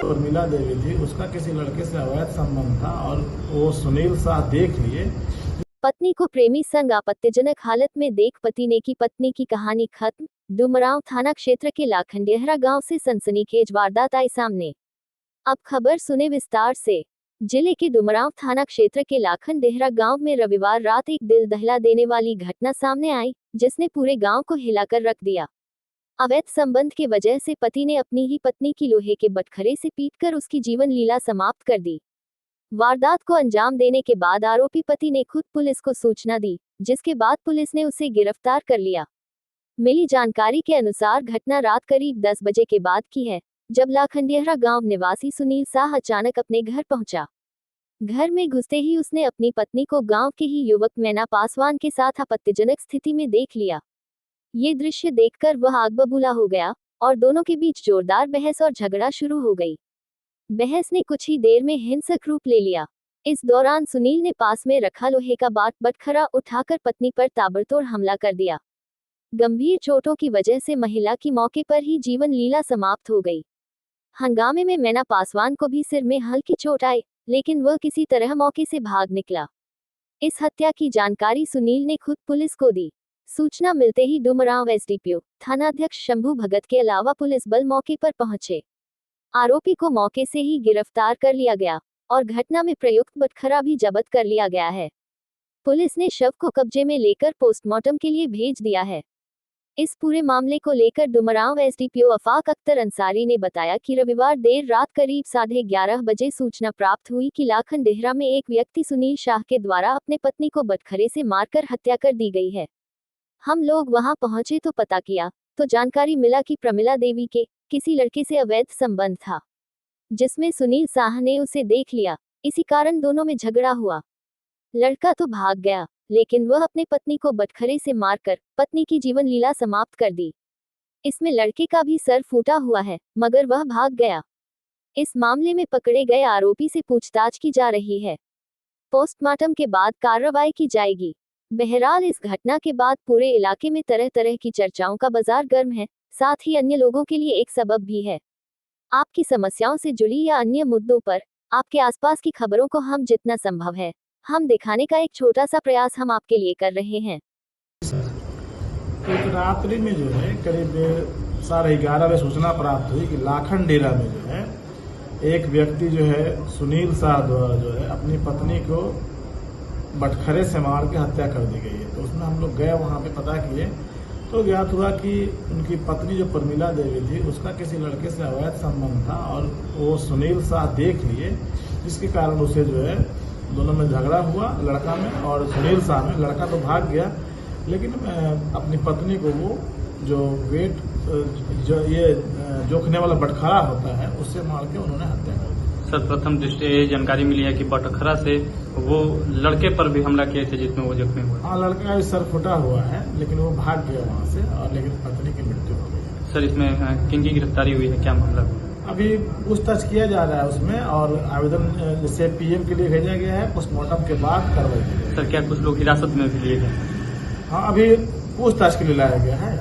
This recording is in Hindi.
उर्मिला देवी थी उसका किसी लड़के से अवैध संबंध था और वो सुनील शाह देख लिए। पत्नी को प्रेमी संग आपत्तिजनक हालत में देख पति ने की पत्नी की कहानी खत्म। डुमरांव थाना क्षेत्र के लाखंडेहरा गांव से सनसनीखेज वारदात आई सामने। अब खबर सुने विस्तार से। जिले के डुमरांव थाना क्षेत्र के लाखंडेहरा गांव में रविवार रात एक दिल दहला देने वाली घटना सामने आई, जिसने पूरे गांव को हिलाकर रख दिया। अवैध संबंध के वजह से पति ने अपनी ही पत्नी की लोहे के बटखरे से पीटकर उसकी जीवन लीला समाप्त कर दी। वारदात को अंजाम देने के बाद आरोपी पति ने खुद पुलिस को सूचना दी, जिसके बाद पुलिस ने उसे गिरफ्तार कर लिया। मिली जानकारी के अनुसार घटना रात करीब 10 बजे के बाद की है, जब लाखंडेहरा गांव निवासी सुनील शाह अचानक अपने घर पहुंचा। घर में घुसते ही उसने अपनी पत्नी को गांव के ही युवक मैना पासवान के साथ आपत्तिजनक स्थिति में देख लिया। ये दृश्य देखकर वह आग बबूला हो गया और दोनों के बीच जोरदार बहस और झगड़ा शुरू हो गई। बहस ने कुछ ही देर में हिंसक रूप ले लिया। इस दौरान सुनील ने पास में रखा लोहे का बटखरा उठाकर पत्नी पर ताबड़तोड़ हमला कर दिया। गंभीर चोटों की वजह से महिला की मौके पर ही जीवन लीला समाप्त हो गई। हंगामे में मैना पासवान को भी सिर में हल्की चोट आई, लेकिन वह किसी तरह मौके से भाग निकला। इस हत्या की जानकारी सुनील ने खुद पुलिस को दी। सूचना मिलते ही डुमरांव एसडीपीओ थानाध्यक्ष शंभू भगत के अलावा पुलिस बल मौके पर पहुंचे। आरोपी को मौके से ही गिरफ्तार कर लिया गया और घटना में प्रयुक्त बटखरा भी जब्त कर लिया गया है। पुलिस ने शव को कब्जे में लेकर पोस्टमार्टम के लिए भेज दिया है। इस पूरे मामले को लेकर डुमरांव एसडीपीओ अफाक अख्तर अंसारी ने बताया कि रविवार देर रात करीब 11:30 बजे सूचना प्राप्त हुई कि लाखंडेहरा में एक व्यक्ति सुनील शाह के द्वारा अपने पत्नी को बटखरे से मारकर हत्या कर दी गई है। हम लोग वहां पहुंचे तो पता किया तो जानकारी मिला कि प्रमिला देवी के किसी लड़के से अवैध संबंध था, जिसमें सुनील शाह ने उसे देख लिया। इसी कारण दोनों में झगड़ा हुआ। लड़का तो भाग गया, लेकिन वह अपने पत्नी को बटखरे से मारकर पत्नी की जीवन लीला समाप्त कर दी। इसमें लड़के का भी सर फूटा हुआ है, मगर वह भाग गया। इस मामले में पकड़े गए आरोपी से पूछताछ की जा रही है। पोस्टमार्टम के बाद कार्रवाई की जाएगी। बहरहाल इस घटना के बाद पूरे इलाके में तरह तरह की चर्चाओं का बाजार गर्म है, साथ ही अन्य लोगों के लिए एक सबब भी है। आपकी समस्याओं से जुड़ी या अन्य मुद्दों पर आपके आसपास की खबरों को हम जितना संभव है हम दिखाने का एक छोटा सा प्रयास हम आपके लिए कर रहे हैं। एक रात्रि में जो है करीब 11:30 बजे सूचना प्राप्त हुई कि लाखंडेरा में जो है एक व्यक्ति जो है सुनील शाह द्वारा जो है अपनी पत्नी को बटखरे से मार के हत्या कर दी गई है। तो उसमें हम लोग गए, वहां पे पता किए तो ज्ञात हुआ कि उनकी पत्नी जो उर्मिला देवी थी उसका किसी लड़के से अवैध संबंध था और वो सुनील शाह देख लिए, जिसके कारण उसे जो है दोनों में झगड़ा हुआ, लड़का में और सुनील शाह में। लड़का तो भाग गया, लेकिन अपनी पत्नी को वो जो वेट जो ये जोखने वाला बटखरा होता है उससे मार के उन्होंने हत्या कर दी। सर, प्रथम दृष्टि ये जानकारी मिली है कि बटखरा से वो लड़के पर भी हमला किए थे जिसमें वो जख्मी हुआ। हाँ, लड़का का सर फुटा हुआ है, लेकिन वो भाग गया वहाँ से और लेकिन पत्नी की मृत्यु हो गई। सर, इसमें किन की गिरफ्तारी हुई है, क्या मामला हुआ? अभी पूछताछ किया जा रहा है उसमें और आवेदन जैसे पीएम के लिए भेजा गया है। पोस्टमार्टम के बाद कार्रवाई की जाएगी। सर, क्या कुछ लोग हिरासत में भी लिए गए? हाँ, अभी पूछताछ के लिए लाया गया है।